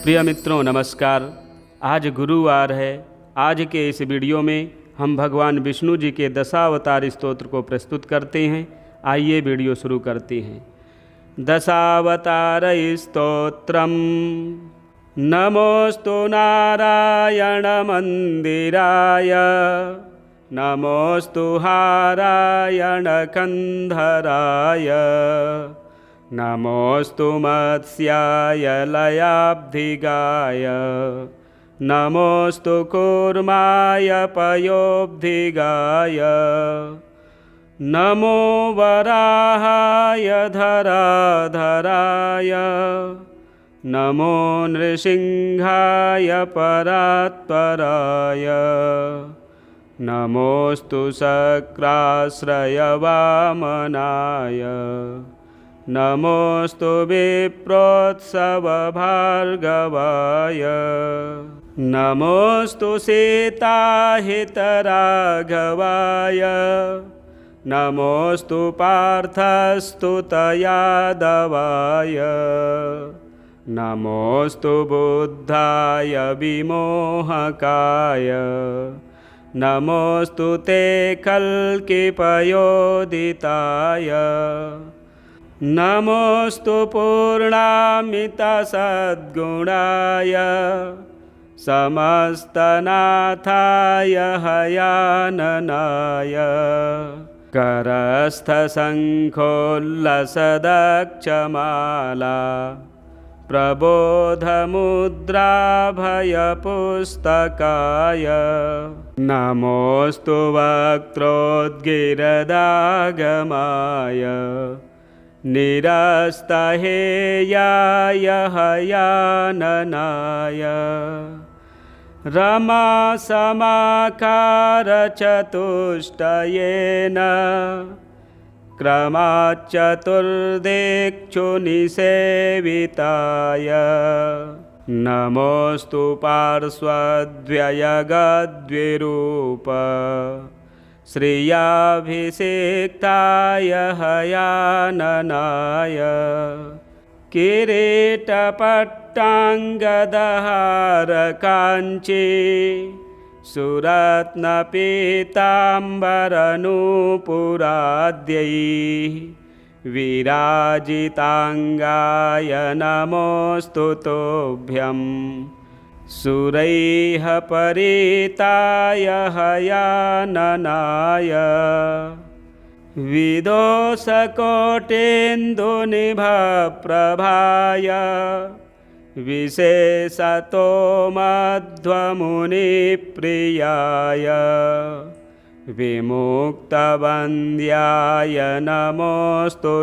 प्रिय मित्रों नमस्कार। आज गुरुवार है। आज के इस वीडियो में हम भगवान विष्णु जी के दशावतार स्तोत्र को प्रस्तुत करते हैं। आइए वीडियो शुरू करते हैं। दशावतार स्तोत्रम। नमोस्तु नारायण मंदिराय, नमोस्तु हारायण कंधराय, नमोस्तु मत्स्याय लयाब्धिगाय, नमोस्तु कूर्माय पयोब्धिगाय, नमो वराहाय धराधराय, नमो नृसिंहाय परात्पराय, नमोस्तु शक्राश्रय वामनाय, नमोस्तु विप्रोत्सव भार्गवाय, नमोस्तु सीताहितराघवाय, नमोस्तु पार्थस्तुतयादवाय, नमोस्तु बुद्धाय विमोहकाय, नमोस्तु ते कल्किपयोदिताय, नमोस्तु पूर्णामितसद्गुणाय, समस्तनाथाय हयाननाय, करस्थशङ्खोल्लसदक्षमाला, प्रबोधमुद्राभयपुस्तकाय, नमोस्तु वक्त्रोद्गिरदागमाय, निरस्तहेयाय हयाननाय, रमासमाकारचतुष्टयेन, क्रमाच्चतुर्दिक्षुनिसेविताय, नमोस्तु पार्श्वद्वयगद्विरूप, श्रियाभिषिक्ताय हयाननाय, किरीटपट्टाङ्गदहारकाञ्ची, सुरत्नपीताम्बरनूपुराद्यैः विराजिताङ्गाय नमोऽस्तु तोभ्यं, सुरैः परिताय हयाननाय, विदोषकोटेन्दुनिभप्रभाय, विशेषतो मध्वमुनिप्रियाय, विमुक्तवन्द्याय नमोस्तु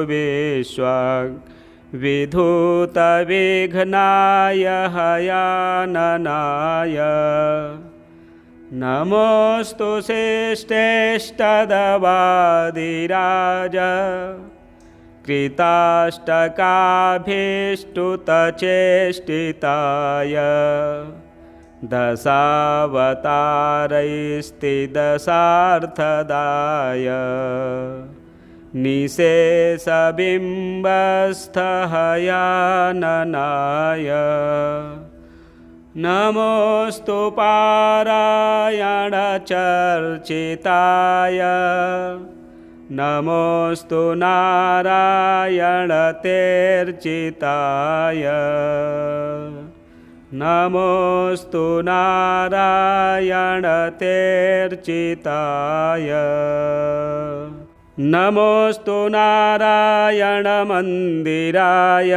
विधूतविघ्नाय हयाननाय, नमोस्तु श्रेष्ठेष्टदवादिराज, कृताष्टकाभीष्टुतचेष्टिताय, दशावतारैस्तिदशार्थदाय, निशेषबिम्बस्थहयाननाय, नमोस्तु पारायणचर्चिताय, नमोस्तु नारायणतेर्चिताय, नमोस्तु नारायणतेर्चिताय, नमोस्तु नारायणमन्दिराय,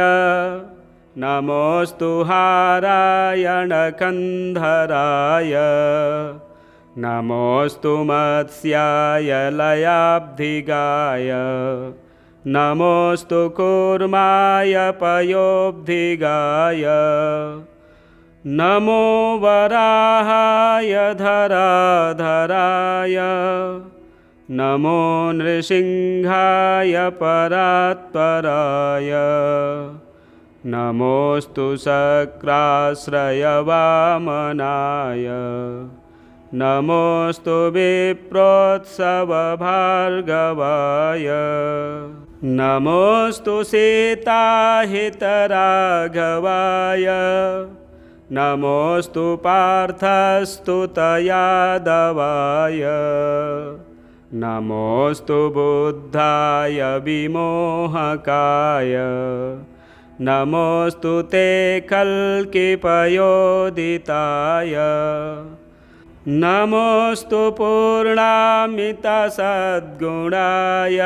नमोस्तु हारायण कंधराय, नमोस्तु मत्स्याय लयाब्धिगाय, नमोस्तु कूर्माय पयोब्धिगाय, नमो वराहाय धराधराय, नमो नृसिंहाय परात्पराय, नमोस्तु शक्राश्रय वामनाय, नमोस्तु विप्रोत्सव भार्गवाय, नमोस्तु सीताहितराघवाय, नमोऽस्तु पार्थस्तुतयादवाय नमोऽस्तु बुद्धाय विमोहकाय नमोऽस्तु ते कल्किपयोदिताय नमोऽस्तु पूर्णामितसद्गुणाय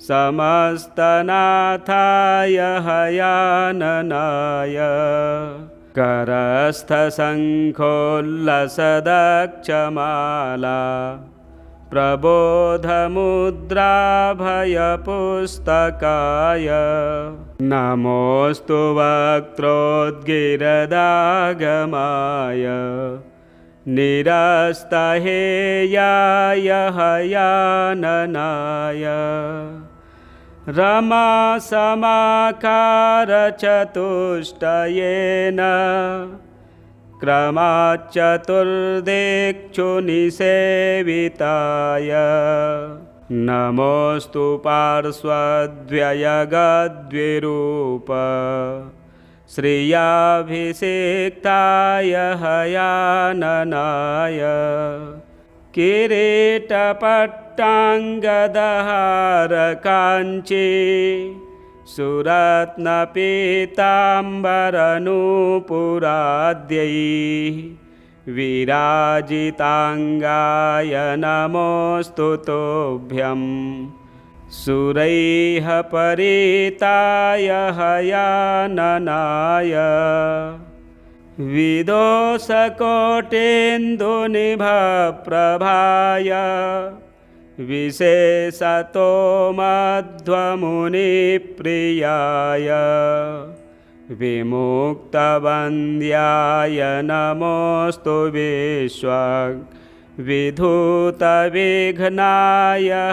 समस्तनाथाय हयाननाय करस्थसङ्खोल्लसदक्षमाला प्रबोधमुद्राभयपुस्तकाय नमोऽस्तु वक्त्रोद्गिरदागमाय निरस्तहेयाय हयाननाय रमासमाकारचतुष्टयेन क्रमाच्चतुर्दिक्षुनिसेविताय नमोऽस्तु पार्श्वद्वयगद्विरूप श्रियाभिषिक्ताय हयाननाय किरीटपट्टाङ्गदहारकाञ्ची सुरत्नपीताम्बरनूपुराद्यैः विराजिताङ्गाय नमोऽस्तु तोभ्यं सुरैः परिताय हयाननाय विदोषकोटेन्दुनिभप्रभाय विशेषतो मध्वमुनिप्रियाय विमुक्तवन्द्याय नमोऽस्तु विश्वविधूतविघ्नाय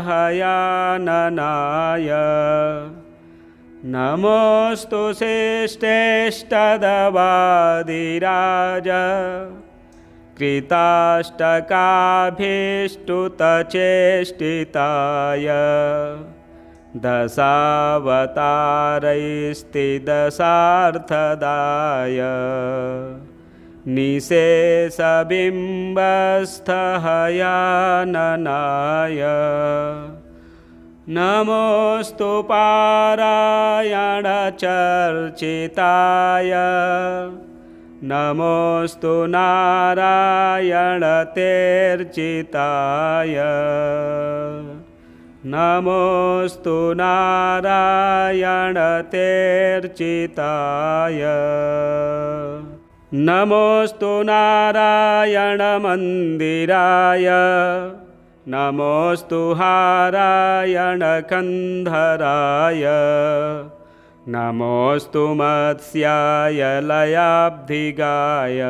हयाननाय नमोऽस्तु श्रेष्ठेष्टदवादिराज कृताष्टकाभीष्टुतचेष्टिताय दशावतारैस्तिदशार्थदाय निशेषबिम्बस्थहयाननाय नमोऽस्तु पारायणचर्चिताय नमोऽस्तु नारायणतेर्चिताय नमोऽस्तु नारायणतेर्चिताय नमोऽस्तु नारायणमन्दिराय नमोऽस्तु हारायणकन्धराय नमोऽस्तु मत्स्याय लयाब्धिगाय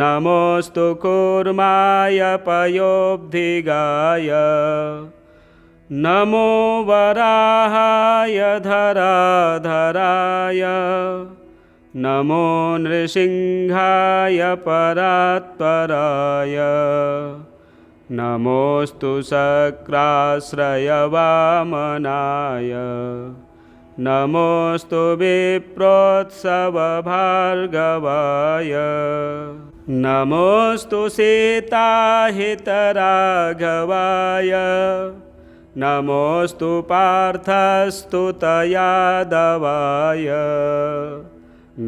नमोऽस्तु कूर्माय पयोब्धिगाय नमो वराहाय धराधराय नमो नृसिंहाय परात्पराय नमोऽस्तु शक्राश्रयवामनाय नमोऽस्तु विप्रोत्सवभार्गवाय नमोऽस्तु सीताहितराघवाय नमोऽस्तु पार्थस्तुतयादवाय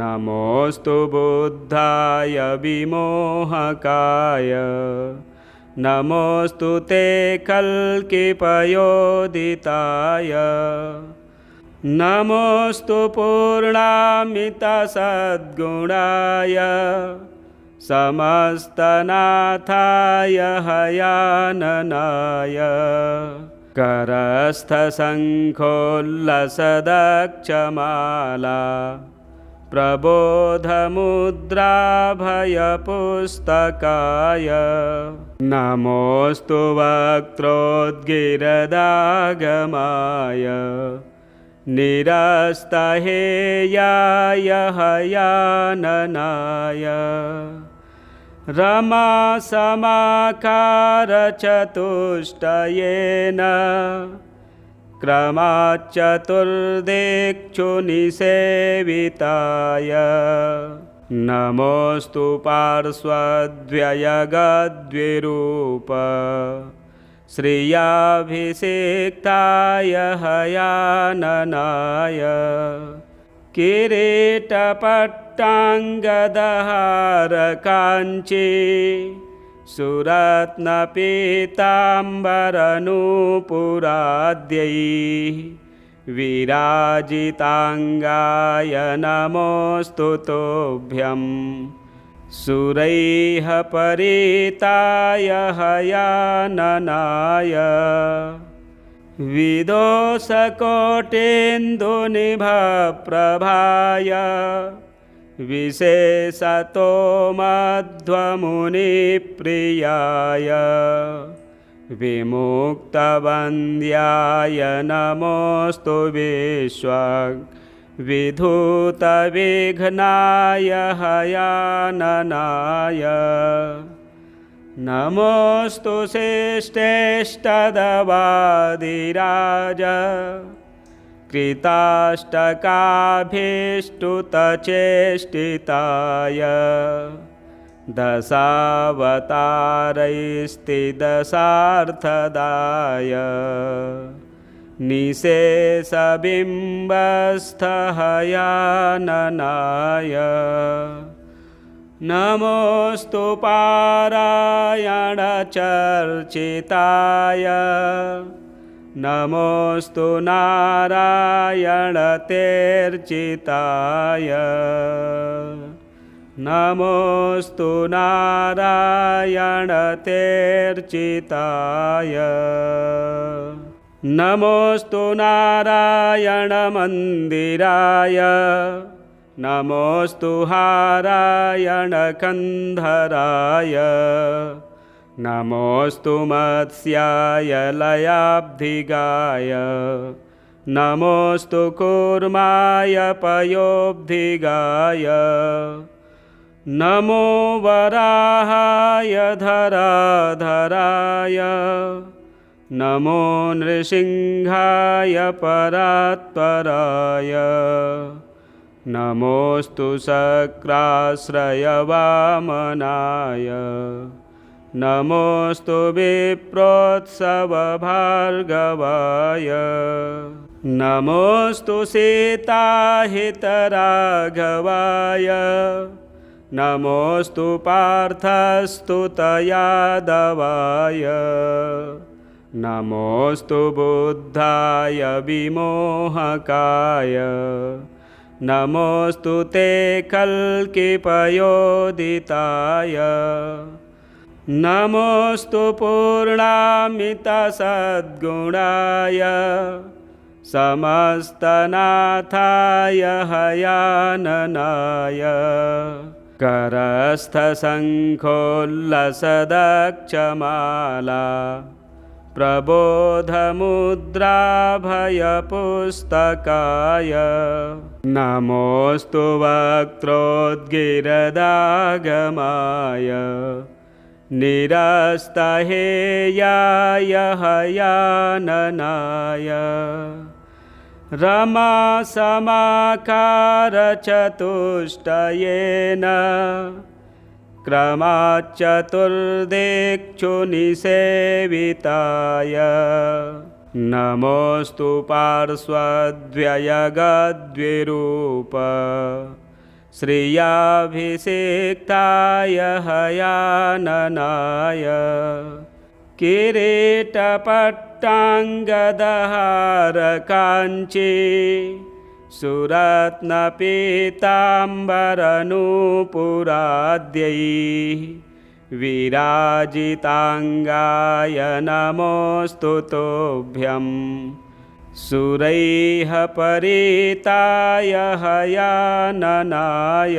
नमोऽस्तु बुद्धाय विमोहकाय नमोऽस्तु ते कल्किपयोदिताय नमोऽस्तु पूर्णामितसद्गुणाय समस्तनाथाय हयाननाय करस्थसङ्खोल्लसदक्षमाला प्रबोधमुद्राभयपुस्तकाय नमोऽस्तु वक्त्रोद्गिरदागमाय निरस्तहेयाय हयाननाय रमासमाकारचतुष्टयेन क्रमाच्चतुर्दिक्षुनिसेविताय नमोऽस्तु पार्श्वद्वयगद्विरूप श्रियाभिषिक्ताय हयाननाय किरीटपट्टाङ्गदहारकाञ्ची सुरत्नपीताम्बरनूपुराद्यैः विराजिताङ्गाय नमोऽस्तु तोभ्यं सुरैः परिताय हयाननाय विदोषकोटेन्दुनिभप्रभाय विशेषतो मध्वमुनिप्रियाय विमुक्तवन्द्याय नमोऽस्तु विश्वविधूतविघ्नाय हयाननाय नमोऽस्तु श्रेष्ठेष्टदवादिराज कृताष्टकाभीष्टुतचेष्टिताय दशावतारैस्तिदशार्थदाय निशेषबिम्बस्थहयाननाय नमोऽस्तु पारायणचर्चिताय नमोऽस्तु नारायणतेर्चिताय नमोऽस्तु नारायणतेर्चिताय नमोऽस्तु नारायणमन्दिराय नमोऽस्तु हारायणकन्धराय नमोऽस्तु मत्स्याय लयाब्धिगाय नमोऽस्तु कूर्माय पयोब्धिगाय नमो वराहाय धराधराय नमो नृसिंहाय परात्पराय नमोऽस्तु शक्राश्रयवामनाय नमोऽस्तु विप्रोत्सवभार्गवाय नमोऽस्तु सीताहितराघवाय नमोऽस्तु पार्थस्तुतयादवाय नमोऽस्तु बुद्धाय विमोहकाय नमोऽस्तु ते कल्किपयोदिताय नमोऽस्तु पूर्णामितसद्गुणाय समस्तनाथाय हयाननाय करस्थशङ्खोल्लसदक्षमाला प्रबोधमुद्राभयपुस्तकाय नमोऽस्तु वक्त्रोद्गिरदागमाय निरस्तहेयाय हयाननाय रमासमाकारचतुष्टयेन क्रमाच्चतुर्दिक्षु निसेविताय नमोऽस्तु पार्श्वद्वयगद्विरूप श्रियाभिषिक्ताय हयाननाय किरीटपट्टाङ्गदहारकाञ्ची सुरत्नपीताम्बरनूपुराद्यैः विराजिताङ्गाय नमोऽस्तु तोभ्यं सुरैः परिताय हयाननाय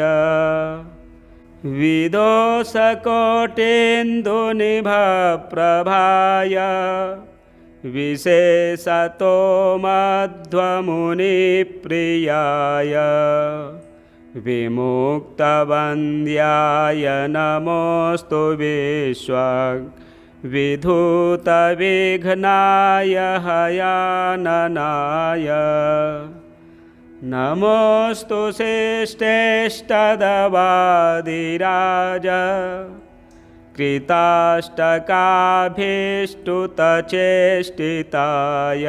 विदोषकोटेन्दुनिभप्रभाय विशेषतो मध्वमुनिप्रियाय विमुक्तवन्द्याय नमोऽस्तु विश्वविधूतविघ्नाय हयाननाय नमोऽस्तु श्रेष्ठेष्टदवादिराज कृताष्टकाभीष्टुतचेष्टिताय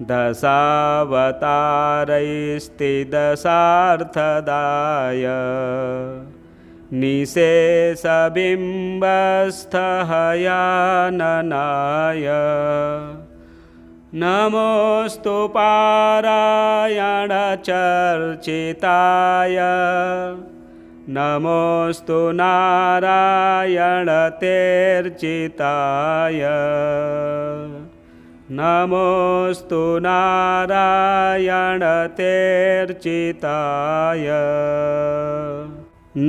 दशावतारैस्तिदशार्थदाय निशेषबिम्बस्थहयाननाय नमोऽस्तु पारायणचर्चिताय नमोऽस्तु नारायणतेर्चिताय नमोऽस्तु नारायणतेर्चिताय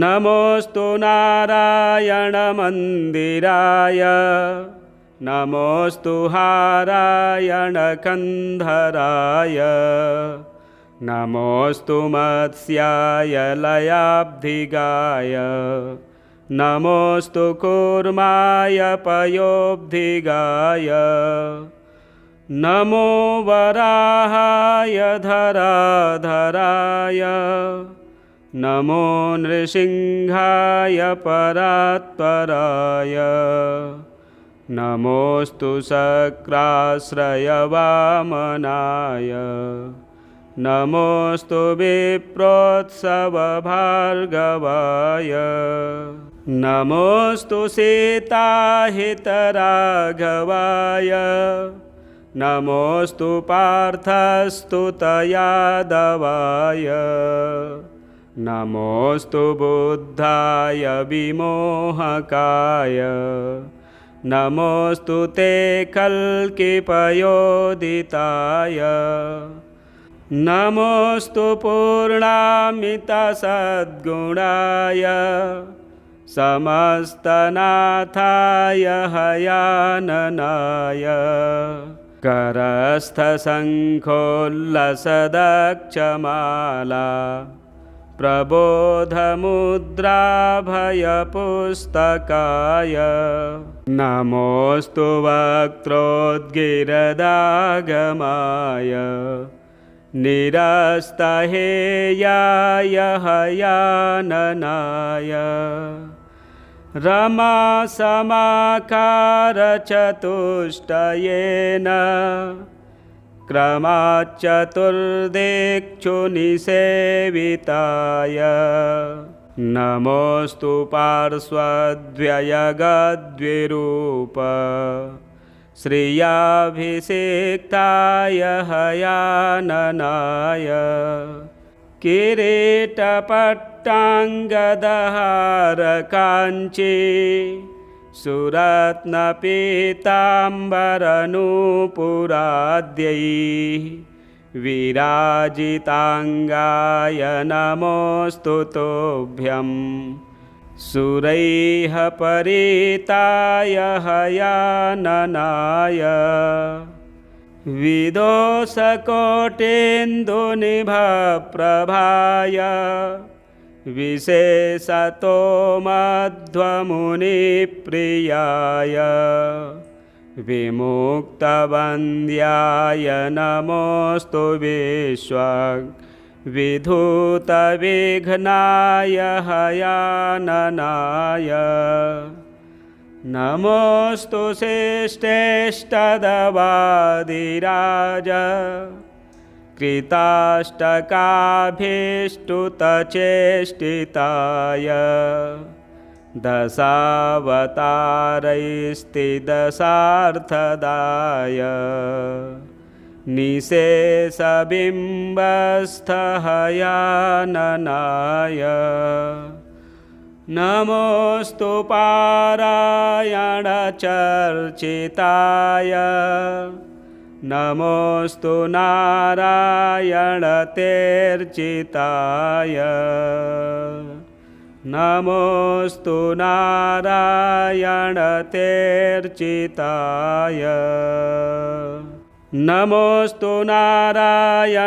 नमोऽस्तु नारायणमन्दिराय नमोऽस्तु हारायणकन्धराय नमोऽस्तु मत्स्याय लयाब्धिगाय नमोऽस्तु कूर्माय पयोब्धिगाय नमो वराहाय धराधराय नमो नृसिंहाय परात्पराय नमोऽस्तु शक्राश्रयवामनाय नमोऽस्तु विप्रोत्सवभार्गवाय नमोऽस्तु सीताहितराघवाय नमोऽस्तु पार्थस्तुतयादवाय नमोऽस्तु बुद्धाय विमोहकाय नमोऽस्तु ते कल्किपयोदिताय नमोऽस्तु पूर्णामितसद्गुणाय समस्तनाथाय हयाननाय करस्थशङ्खोल्लसदक्षमाला प्रबोधमुद्राभयपुस्तकाय नमोऽस्तु वक्त्रोद्गिरदागमाय निरस्तहेयाय हयाननाय रमासमाकारचतुष्टयेन क्रमाच्चतुर्दिक्षुनिसेविताय नमोऽस्तु पार्श्वद्वयगद्विरूप श्रियाभिषिक्ताय हयाननाय किरीटपट्टाङ्गदहारकाञ्ची सुरत्नपीताम्बरनूपुराद्यैः विराजिताङ्गाय नमोऽस्तु तोभ्यं सुरैः परिताय हयाननाय विदोषकोटेन्दुनिभप्रभाय विशेषतो मध्वमुनिप्रियाय विमुक्तवन्द्याय नमोऽस्तु विधूतविघ्नाय हयाननाय नमोऽस्तु श्रेष्ठेष्टदवादिराज कृताष्टकाभीष्टुतचेष्टिताय दशावतारैस्तिदशार्थदाय निशेषबिम्बस्थहयाननाय नमोऽस्तु पारायणचर्चिताय नमोऽस्तु नारायणतेर्चिताय नमोऽस्तु नारायणतेर्चिताय नमोऽस्तु नारायणमन्दिराय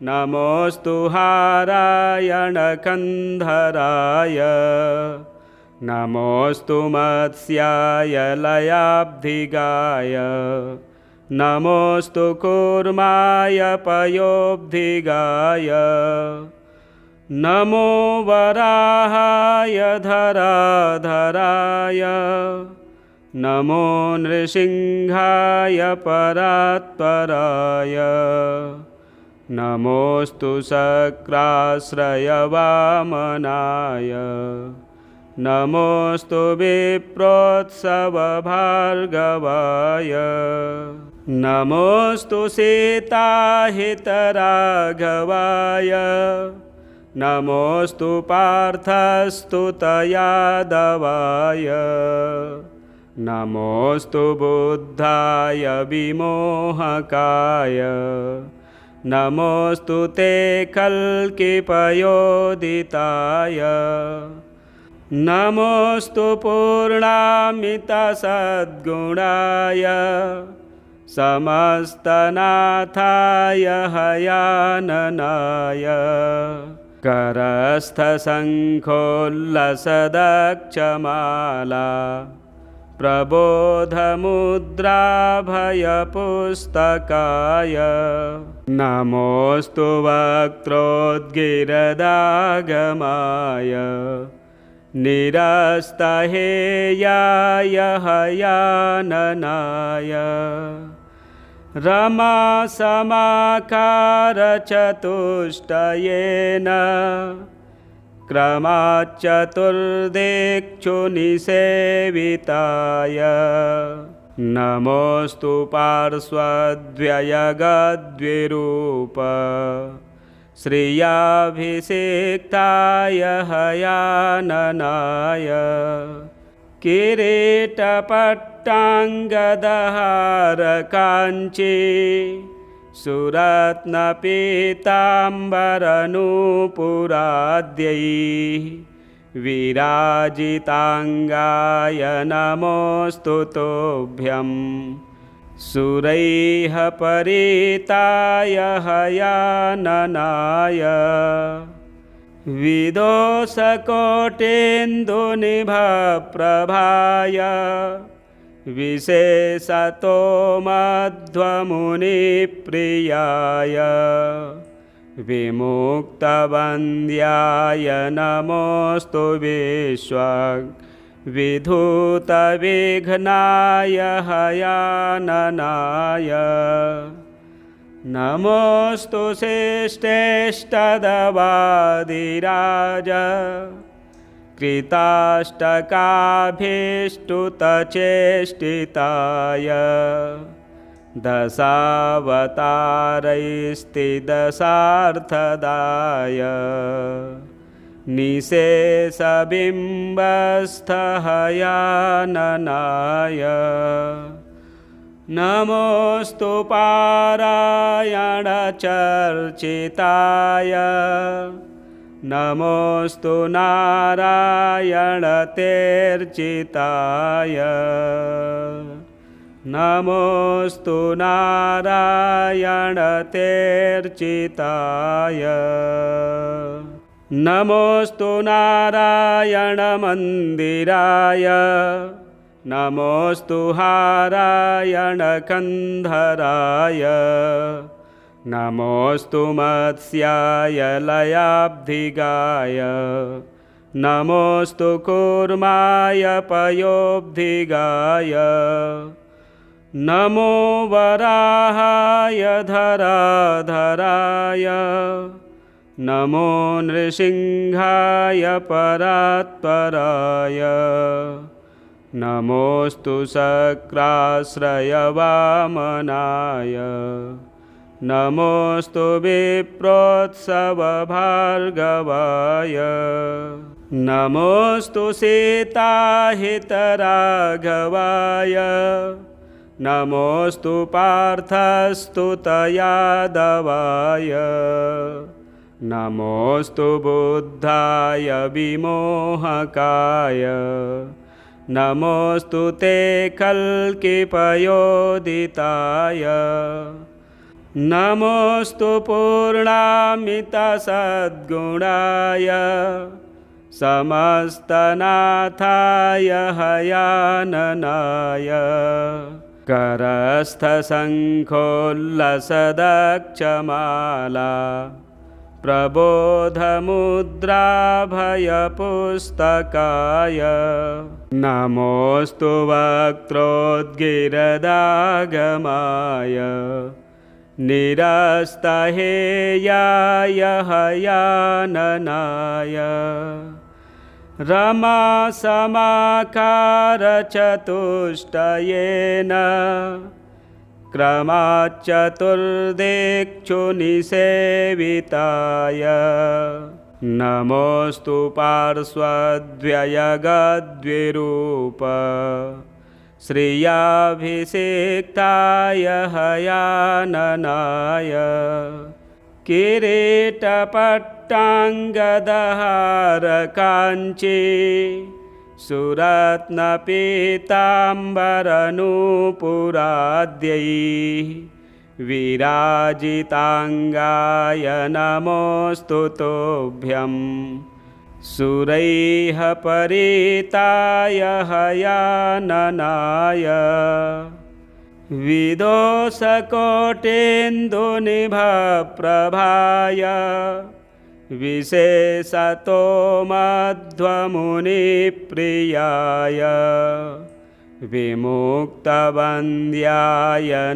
नमोऽस्तु हारायणकन्धराय नमोऽस्तु मत्स्याय लयाब्धिगाय नमोऽस्तु कूर्माय पयोब्धिगाय नमो वराहाय धराधराय नमो नृसिंहाय परात्पराय नमोऽस्तु शक्राश्रयवामनाय नमोऽस्तु विप्रोत्सवभार्गवाय नमोऽस्तु सीताहितराघवाय नमोऽस्तु पार्थस्तुतयादवाय नमोऽस्तु बुद्धाय विमोहकाय नमोऽस्तु ते कल्किपयोदिताय नमोऽस्तु पूर्णामितसद्गुणाय समस्तनाथाय हयाननाय करस्थसङ्खोल्लसदक्षमाला प्रबोधमुद्राभयपुस्तकाय नमोऽस्तु वक्त्रोद्गिरदागमाय निरस्तहेयाय हयाननाय रमासमाकारचतुष्टयेन क्रमाच्चतुर्दिक्षुनिसेविताय नमोऽस्तु पार्श्वद्वयगद्विरूप श्रियाभिषिक्ताय हयाननाय किरीटपट्टाङ्गदहारकाञ्ची सुरत्नपीताम्बरनूपुराद्यैः विराजिताङ्गाय नमोऽस्तु तोभ्यं सुरैः परिताय हयाननाय विदोषकोटेन्दुनिभप्रभाय विशेषतो मध्वमुनिप्रियाय विमुक्तवन्द्याय नमोऽस्तु विश्वविधूतविघ्नाय हयाननाय नमोऽस्तु श्रेष्ठेष्टदवादिराज कृताष्टकाभीष्टुतचेष्टिताय दशावतारैस्तिदशार्थदाय निशेषबिम्बस्थहयाननाय नमोऽस्तु पारायणचर्चिताय नमोऽस्तु नारायणतेर्चिताय नमोऽस्तु नारायणतेर्चिताय नमोऽस्तु नारायणमन्दिराय नमोऽस्तु हारायणकन्धराय नमोऽस्तु मत्स्याय लयाब्धिगाय नमोऽस्तु कूर्माय पयोब्धिगाय नमो वराहाय धराधराय नमो नृसिंहाय परात्पराय नमोऽस्तु शक्राश्रयवामनाय नमोऽस्तु विप्रोत्सवभार्गवाय नमोऽस्तु सीताहितराघवाय नमोऽस्तु पार्थस्तुतयादवाय नमोऽस्तु बुद्धाय विमोहकाय नमोऽस्तु ते कल्किपयोदिताय नमोऽस्तु पूर्णामितसद्गुणाय समस्तनाथाय हयाननाय करस्थशङ्खोल्लसदक्षमाला प्रबोधमुद्राभयपुस्तकाय नमोऽस्तु वक्त्रोद्गिरदागमाय निरस्तहेयाय हयाननाय रमासमाकारचतुष्टयेन क्रमाच्चतुर्दिक्षु निसेविताय नमोऽस्तु पार्श्वद्वयगद्विरूप श्रियाभिषिक्ताय हयाननाय किरीटपट्टाङ्गदहारकाञ्ची सुरत्नपीताम्बरनूपुराद्यैः विराजिताङ्गाय नमोऽस्तु तोभ्यं सुरैः परिताय हयाननाय विदोषकोटेन्दुनिभप्रभाय विशेषतो मध्वमुनिप्रियाय विमुक्तवन्द्याय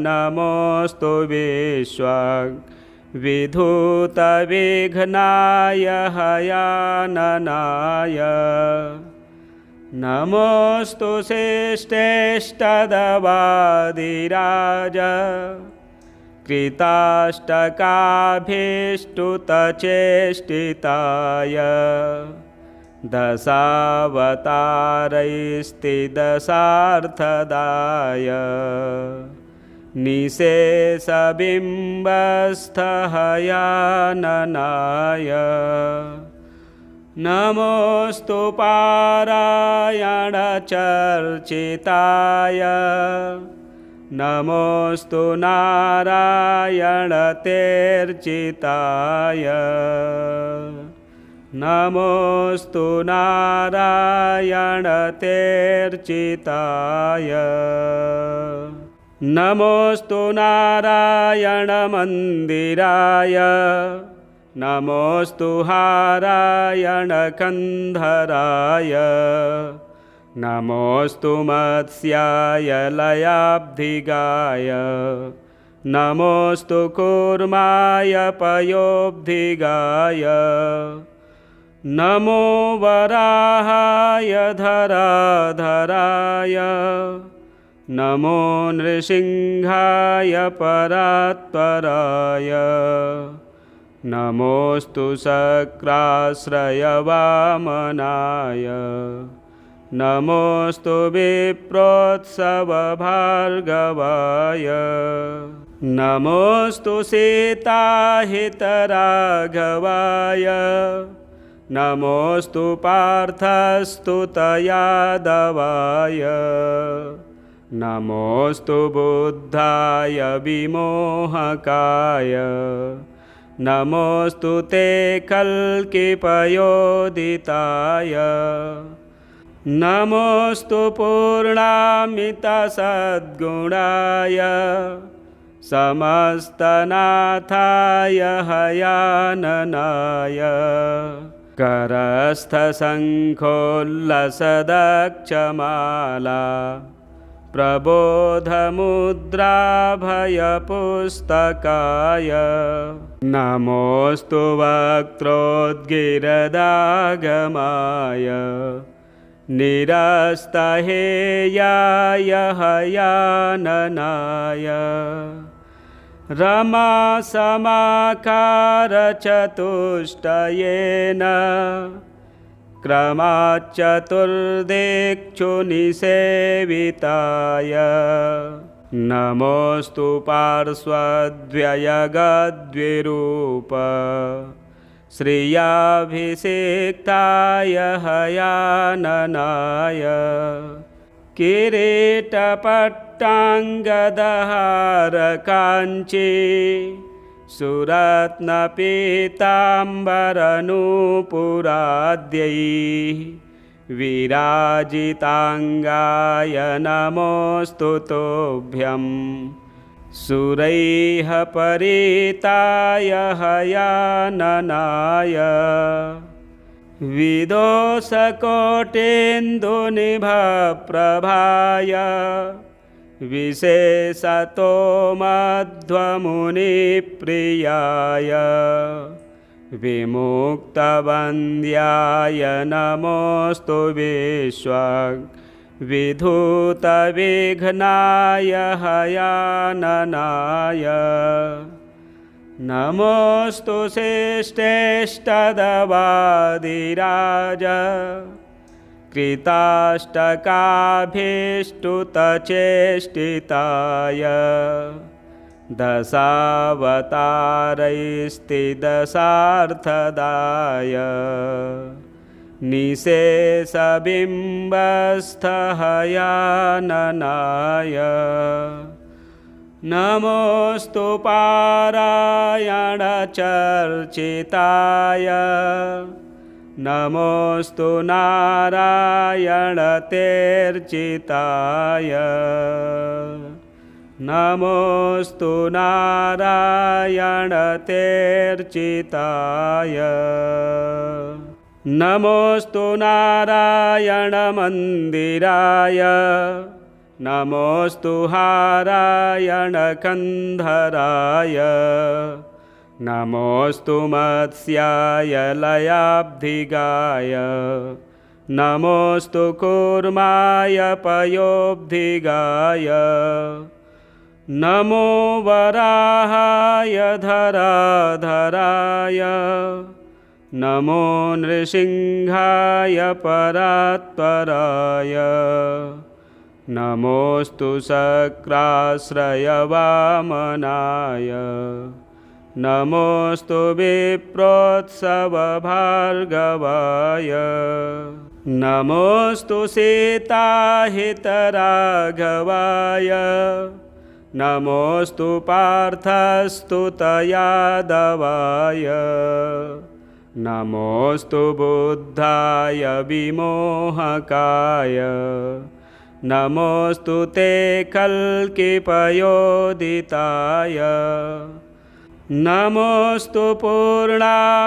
नमोऽस्तु विश्वविधूतविघ्नाय हयाननाय नमोऽस्तु श्रेष्ठेष्टदवादिराज कृताष्टकाभीष्टुतचेष्टिताय दशावतारैस्तिदशार्थदाय निशेषबिम्बस्थहयाननाय नमोऽस्तु पारायणचर्चिताय नमोऽस्तु नारायणतेर्चिताय नमोऽस्तु नारायणतेर्चिताय नमोऽस्तु नारायणमन्दिराय नमोऽस्तु हारायणकन्धराय नमोऽस्तु मत्स्याय लयाब्धिगाय नमोऽस्तु कूर्माय पयोब्धिगाय नमो वराहाय धराधराय नमो नृसिंहाय परात्पराय नमोऽस्तु शक्राश्रयवामनाय नमोऽस्तु विप्रोत्सवभार्गवाय नमोऽस्तु सीताहितराघवाय नमोऽस्तु पार्थस्तुतयादवाय नमोऽस्तु बुद्धाय विमोहकाय नमोऽस्तु ते कल्किपयोदिताय नमोऽस्तु पूर्णामितसद्गुणाय समस्तनाथाय हयाननाय करस्थशङ्खोल्लसदक्षमाला प्रबोधमुद्राभयपुस्तकाय नमोऽस्तु वक्त्रोद्गिरदागमाय निरस्तहेयाय हयाननाय रमासमाकारचतुष्टयेन क्रमाच्चतुर्दिक्षु निसेविताय नमोऽस्तु पार्श्वद्वयगद्विरूप श्रियाभिषिक्ताय हयाननाय किरीटपट्टाङ्गदहारकाञ्ची सुरत्नपीताम्बरनूपुराद्यैः विराजितांगाय नमोऽस्तु तोभ्यं सुरैः परिताय हयाननाय विदोषकोटेन्दुनिभप्रभाय विशेषतो मध्वमुनिप्रियाय विमुक्तवन्द्याय नमोऽस्तु विधूतविघ्नाय हयाननाय नमोऽस्तु श्रेष्ठेष्टदवादिराज कृताष्टकाभीष्टुतचेष्टिताय दशावतारैस्तिदशार्थदाय निशेषबिम्बस्थहयाननाय नमोऽस्तु पारायणचर्चिताय नमोऽस्तु नारायणतेर्चिताय नमोऽस्तु नारायणतेर्चिताय नमोऽस्तु नारायणमन्दिराय नमोऽस्तु हारायणकन्धराय नमोऽस्तु मत्स्याय लयाब्धिगाय नमोऽस्तु कूर्माय पयोब्धिगाय नमो वराहाय धराधराय नमो नृसिंहाय परात्पराय नमोऽस्तु शक्राश्रयवामनाय नमोऽस्तु विप्रोत्सवभार्गवाय नमोऽस्तु सीताहितराघवाय नमोऽस्तु पार्थस्तुतयादवाय नमोऽस्तु बुद्धाय विमोहकाय नमोऽस्तु ते कल्किपयोदिताय नमोऽस्तु पूर्णामितसद्गुणाय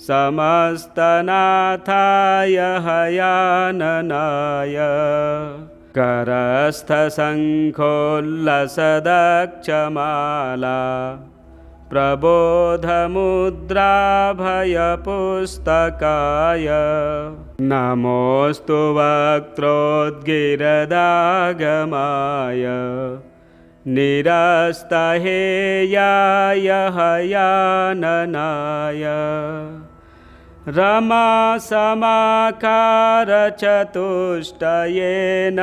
समस्तनाथाय हयाननाय करस्थशङ्खोल्लसदक्षमाला प्रबोधमुद्राभयपुस्तकाय नमोऽस्तु वक्त्रोद्गिरदागमाय निरस्तहेयाय हयाननाय रमासमाकारचतुष्टयेन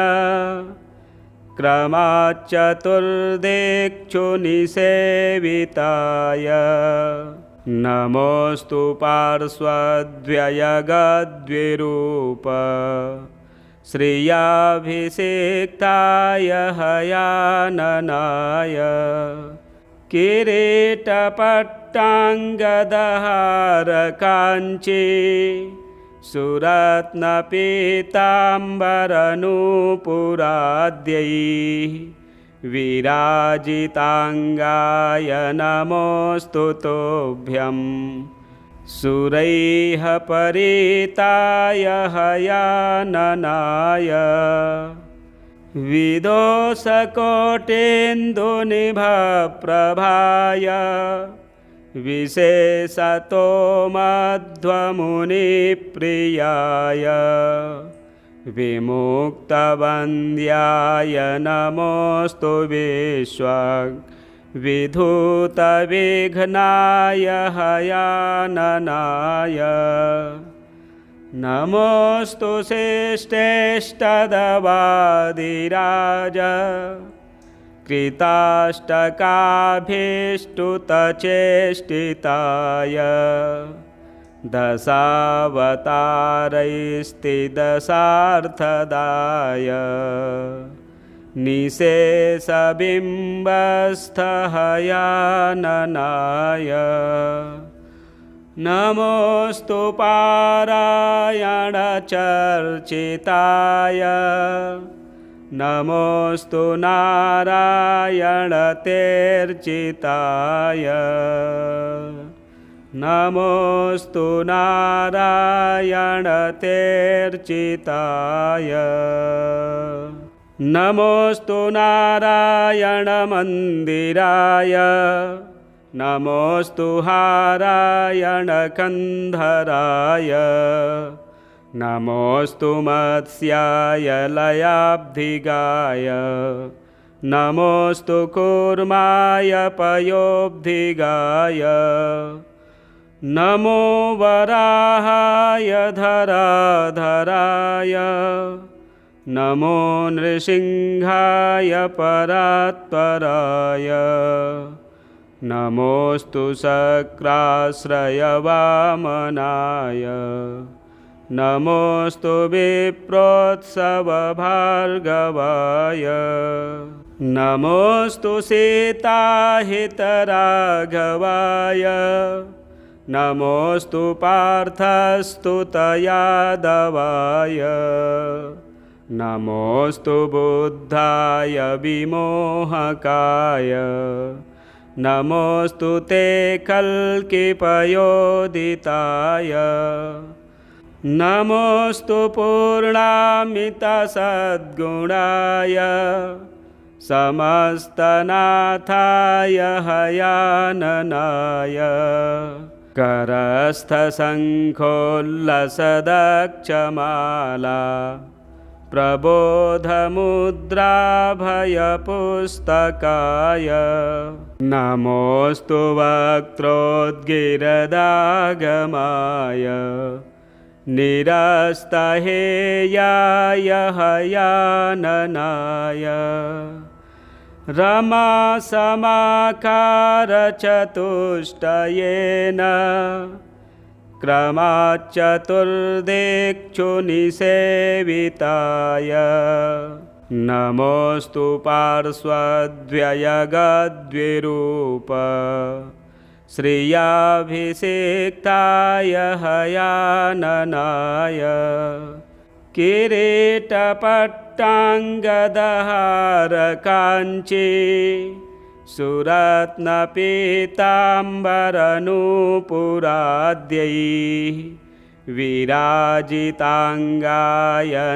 क्रमाच्चतुर्दिक्षुनिसेविताय नमोऽस्तु पार्श्वद्वयगद्विरूप श्रियाभिषिक्ताय हयाननाय किरीटपट्टाङ्गदहारकाञ्ची सुरत्नपीताम्बरनूपुराद्यैः विराजिताङ्गाय नमोऽस्तु तोभ्यं सुरैः परिताय हयाननाय विदोषकोटेन्दुनिभप्रभाय विशेषतो मध्वमुनिप्रियाय विमुक्तवन्द्याय नमोऽस्तु विधूतविघ्नाय हयाननाय नमोऽस्तु श्रेष्ठेष्टदवादिराज कृताष्टकाभीष्टुतचेष्टिताय दशावतारैस्तिदशार्थदाय निशेषबिम्बस्थहयाननाय नमोऽस्तु पारायणचर्चिताय नमोऽस्तु नारायणतेर्चिताय नमोऽस्तु नारायणतेर्चिताय नमोऽस्तु नारायणमन्दिराय नमोऽस्तु हारायणकन्धराय नमोऽस्तु मत्स्याय लयाब्धिगाय नमोऽस्तु कूर्माय पयोब्धिगाय नमो वराहाय धराधराय नमो नृसिंहाय परात्पराय नमोऽस्तु शक्राश्रयवामनाय नमोऽस्तु विप्रोत्सवभार्गवाय नमोऽस्तु सीताहितराघवाय नमोऽस्तु पार्थस्तुतयादवाय नमोऽस्तु बुद्धाय विमोहकाय नमोऽस्तु ते कल्किपयोदिताय नमोऽस्तु पूर्णामितसद्गुणाय समस्तनाथाय हयाननाय करस्थशङ्खोल्लसदक्षमाला प्रबोधमुद्राभयपुस्तकाय नमोऽस्तु वक्त्रोद्गिरदागमाय निरस्तहेयाय हयाननाय रमासमाकारचतुष्टयेन क्रमाच्चतुर्दिक्षुनिसेविताय नमोऽस्तु पार्श्वद्वयगद्विरूप श्रियाभिषिक्ताय हयाननाय किरीटपट्टाङ्गदहारकाञ्ची सुरत्नपीताम्बरनूपुराद्यैः विराजिताङ्गाय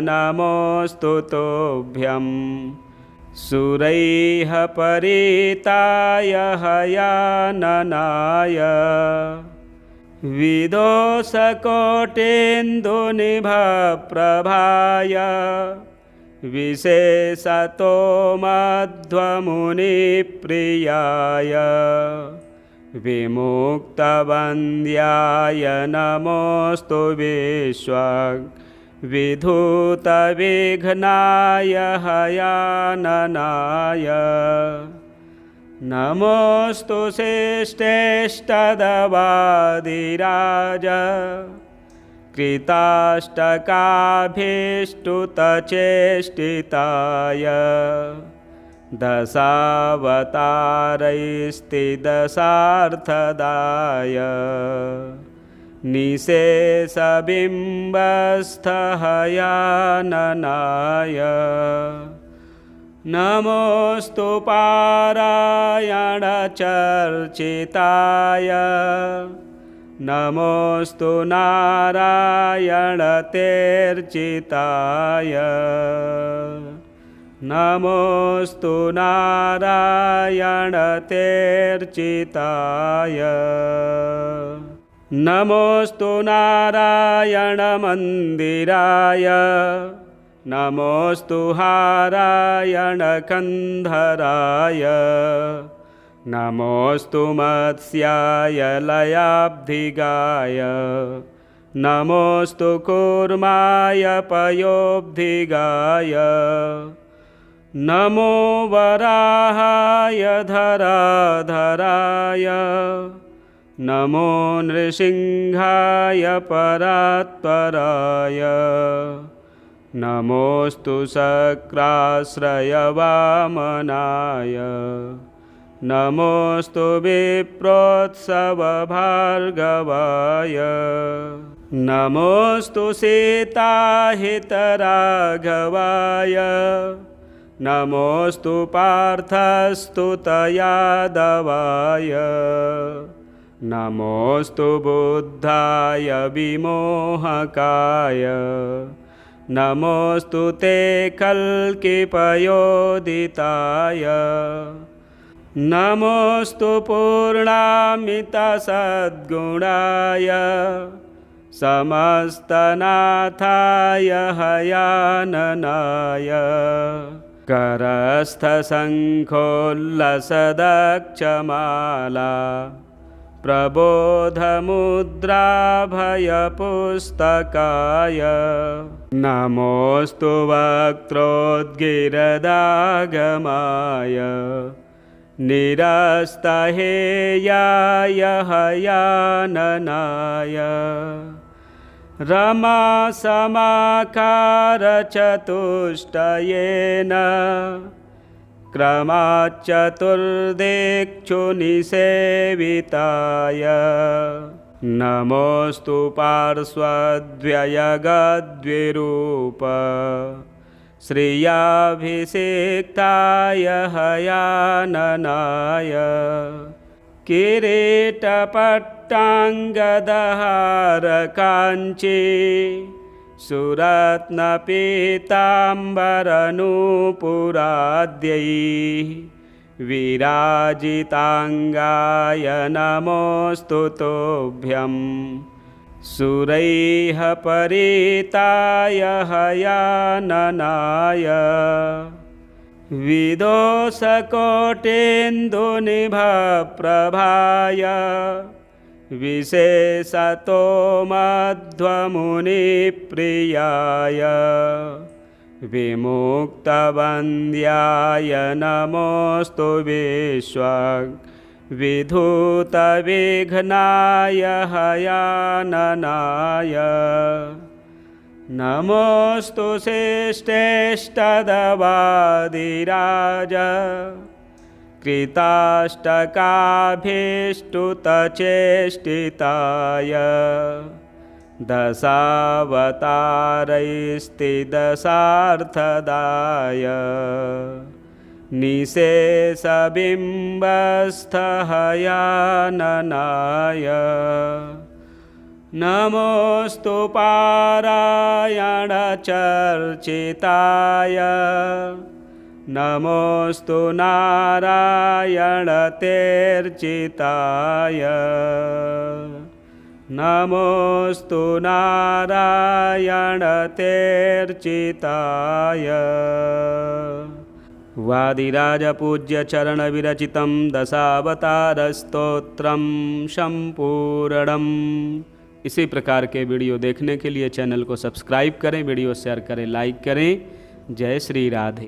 नमोऽस्तु तोभ्यं सुरैः परिताय हयाननाय विदोषकोटेन्दुनिभप्रभाय विशेषतो मध्वमुनिप्रियाय विमुक्तवन्द्याय नमोऽस्तु विश्वविधूतविघ्नाय हयाननाय नमोऽस्तु श्रेष्ठेष्टदवादिराज कृताष्टकाभीष्टुतचेष्टिताय दशावतारैस्तिदशार्थदाय निशेषबिम्बस्थहयाननाय नमोऽस्तु पारायणचर्चिताय नमोऽस्तु नारायणतेर्चिताय नमोऽस्तु नारायणतेर्चिताय नमोऽस्तु नारायणमन्दिराय नमोऽस्तु हारायणकन्धराय नमोऽस्तु मत्स्याय लयाब्धिगाय नमोऽस्तु कूर्माय पयोब्धिगाय नमो वराहाय धराधराय नमो नृसिंहाय परात्पराय नमोऽस्तु शक्राश्रयवामनाय नमोऽस्तु विप्रोत्सवभार्गवाय नमोऽस्तु सीताहितराघवाय नमोऽस्तु पार्थस्तुतयादवाय नमोऽस्तु बुद्धाय विमोहकाय नमोऽस्तु ते कल्किपयोदिताय नमोऽस्तु पूर्णामितसद्गुणाय समस्तनाथाय हयाननाय करस्थसङ्खोल्लसदक्षमाला प्रबोधमुद्राभयपुस्तकाय नमोऽस्तु वक्त्रोद्गिरदागमाय निरस्तहेयाय हयाननाय रमासमाकारचतुष्टयेन क्रमाच्चतुर्दिक्षुनिसेविताय नमोऽस्तु पार्श्वद्वयगद्विरूप श्रियाभिषिक्ताय हयाननाय किरीटपट्टाङ्गदहारकाञ्ची सुरत्नपीताम्बरनूपुराद्यैः विराजिताङ्गाय नमोऽस्तु तोभ्यं सुरैः परिताय हयाननाय विदोषकोटेन्दुनिभप्रभाय विशेषतो मध्वमुनिप्रियाय विमुक्तवन्द्याय नमोऽस्तु विश्वविधूतविघ्नाय हयाननाय नमोऽस्तु श्रेष्ठेष्टदवादिराज कृताष्टकाभीष्टुतचेष्टिताय दशावतारैस्तिदशार्थदाय निशेषबिम्बस्थहयाननाय नमोऽस्तु पारायणचर्चिताय नमोऽस्तु नारायणतेर्चिताय नमोऽस्तु नारायणतेर्चिताय वादिराजपूज्यचरणविरचितं दशावतारस्तोत्रं सम्पूर्णम्। इसी प्रकार के वीडियो देखने के लिए चैनल को सब्सक्राइब करें, वीडियो शेयर करें, लाइक करें। जय श्री राधे।